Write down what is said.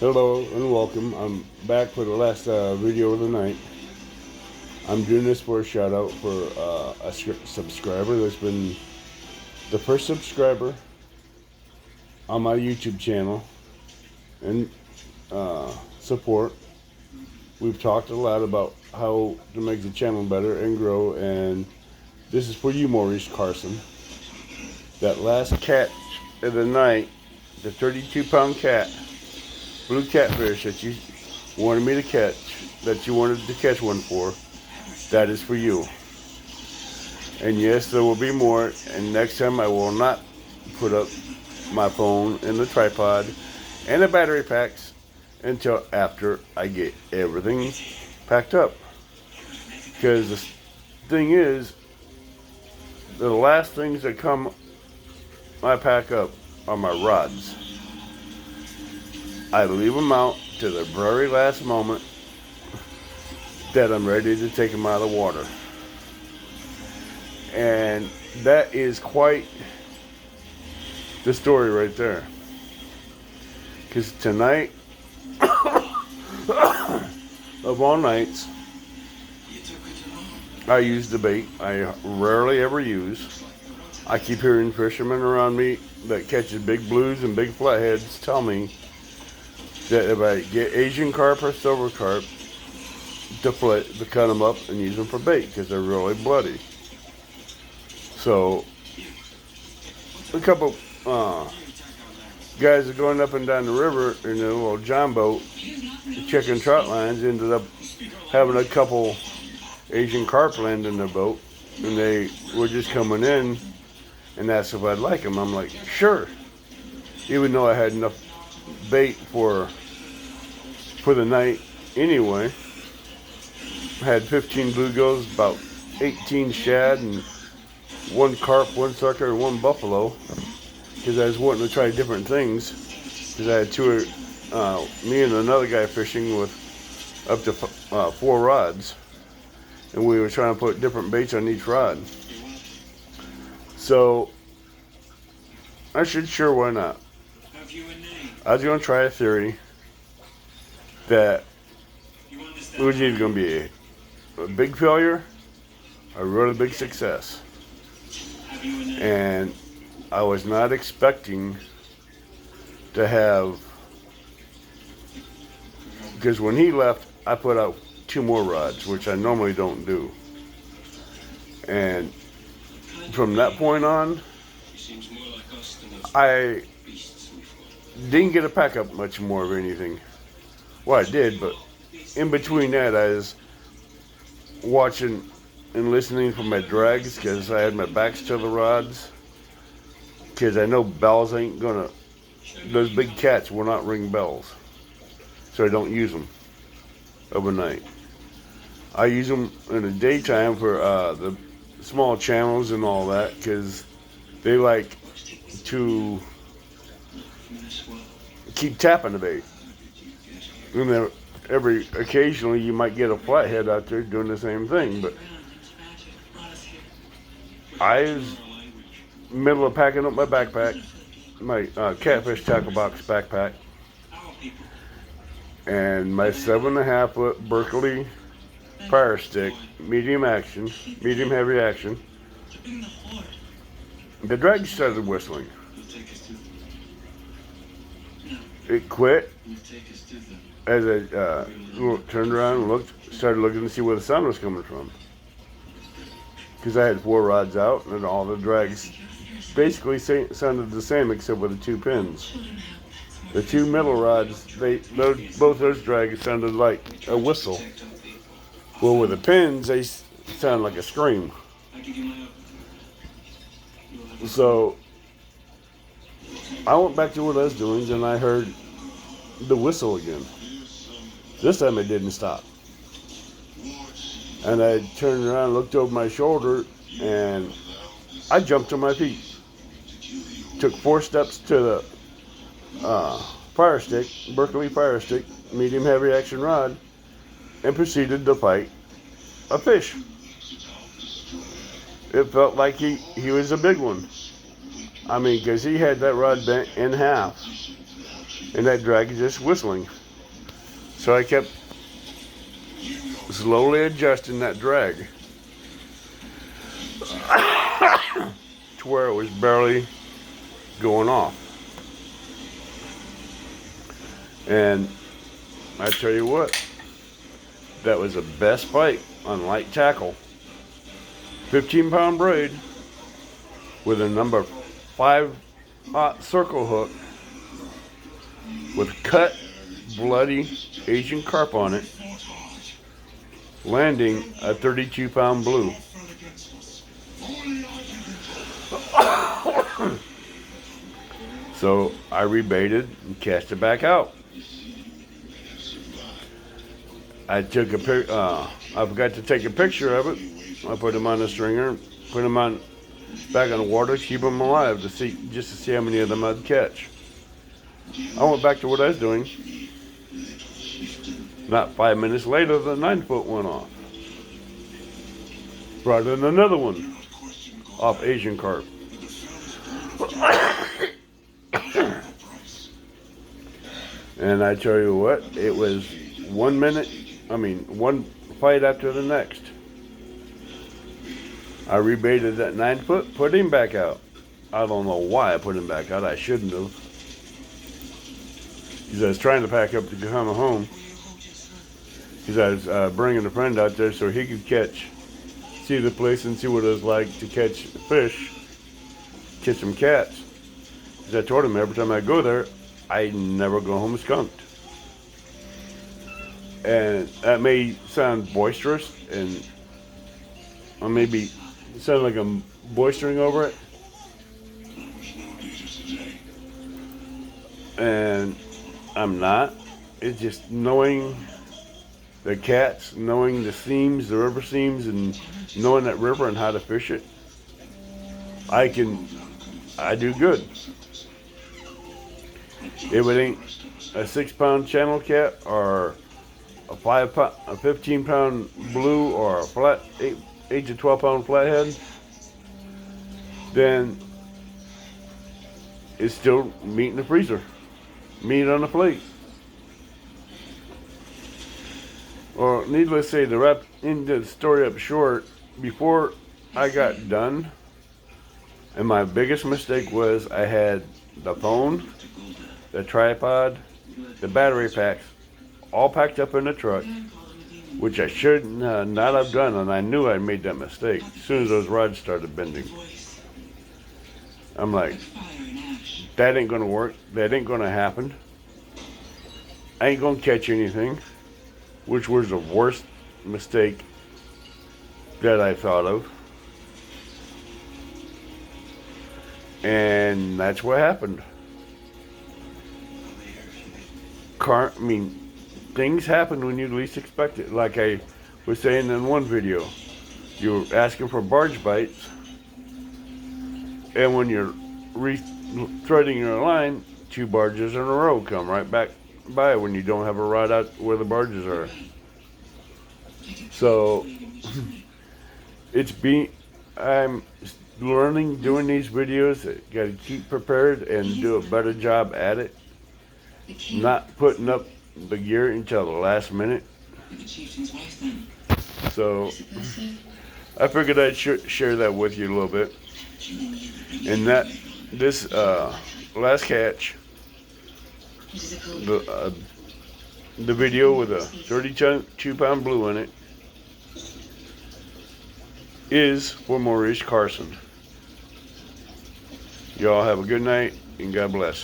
Hello and welcome. I'm back for the last video of the night. I'm doing this for a shout out for a subscriber that's been the first subscriber on my YouTube channel and support. We've talked a lot about how to make the channel better and grow, and this is for you, Maurice Carson. That last catch of the night, the 32-pound cat, blue catfish that you wanted me to catch, that you wanted to catch one for, that is for you. And yes, there will be more, and next time I will not put up my phone in the tripod and the battery packs until after I get everything packed up. Because the thing is, the last things that I pack up are my rods. I leave them out to the very last moment that I'm ready to take them out of the water. And that is quite the story right there. Because tonight, of all nights, I use the bait I rarely ever use. I keep hearing fishermen around me that catches big blues and big flatheads tell me that if I get Asian carp or silver carp, to cut them up and use them for bait because they're really bloody. So a couple guys are going up and down the river in a little John boat, checking trout lines, ended up having a couple Asian carp land in their boat, and they were just coming in and asked if I'd like them. I'm like, sure, even though I had enough bait for the night anyway. I had 15 bluegills, about 18 shad, and one carp, one sucker, and one buffalo, because I was wanting to try different things. Because I had me and another guy fishing with up to 4 rods, and we were trying to put different baits on each rod. So I said, sure, why not? I was going to try a theory that it was either going to be a big failure or a really big success. And I was not expecting to have, because when he left, I put out 2 more rods, which I normally don't do. And from that point on, I didn't get to pack up much more of anything. Well, I did, but in between that, I was watching and listening for my drags because I had my backs to the rods. Because I know bells ain't gonna, those big cats will not ring bells. So I don't use them overnight. I use them in the daytime for the small channels and all that, because they like to keep tapping the bait. And then occasionally you might get a flathead out there doing the same thing, but I was middle of packing up my backpack, my catfish tackle box backpack, and my 7.5 foot Berkeley fire stick, medium heavy action. The drag started whistling. It quit as I turned around and started looking to see where the sound was coming from. Because I had 4 rods out, and all the drags basically sounded the same except with the 2 pins. The 2 middle rods, both those drags sounded like a whistle. Well, with the pins, they sound like a scream. So I went back to what I was doing, and I heard the whistle again. This time it didn't stop. And I turned around, looked over my shoulder, and I jumped to my feet. Took 4 steps to the fire stick, Berkeley fire stick, medium heavy action rod, and proceeded to fight a fish. It felt like he was a big one. I mean, because he had that rod bent in half. and that drag is just whistling. So I kept slowly adjusting that drag to where it was barely going off. And I tell you what, that was the best bite on light tackle. 15-pound braid with a number 5 hot circle hook with cut, bloody Asian carp on it, landing a 32-pound blue. So I rebaited and cast it back out. I took a I forgot to take a picture of it. I put them on the stringer, put them on back in the water, keep them alive just to see how many of them I'd catch. I went back to what I was doing. Not 5 minutes later, the 9-foot went off. Brought in another one off Asian carp. And I tell you what, it was one fight after the next. I rebaited that 9-foot, put him back out. I don't know why I put him back out. I shouldn't have. Because I was trying to pack up to come home. Because I was bringing a friend out there so he could see the place and see what it was like to catch fish, catch some cats. Because I told him every time I go there, I never go home skunked. And that may sound boisterous, and or maybe sound like I'm boistering over it. And I'm not. It's just knowing the cats, knowing the seams, the river seams, and knowing that river and how to fish it. I do good. If it ain't a 6-pound channel cat or a 15-pound blue or a flat 8 to 12-pound flathead, then it's still meat in the freezer, meat on the plate. Or needless to say, to wrap the story up short, before I got done, and my biggest mistake was I had the phone, the tripod, the battery packs, all packed up in the truck, which I should not have done, and I knew I made that mistake as soon as those rods started bending. I'm like, that ain't gonna work, that ain't gonna happen, I ain't gonna catch anything, which was the worst mistake that I thought of. And that's what happened. Things happen when you least expect it. Like I was saying in one video, you're asking for barge bites, and when you're threading your line, 2 barges in a row come right back by when you don't have a rod out where the barges are. So I'm learning doing these videos. Got to keep prepared and do a better job at it. Not putting up the gear until the last minute. So I figured I'd share that with you a little bit. And that this last catch, the video with a 32-pound blue in it, is for Maurice Carson. Y'all have a good night and God bless.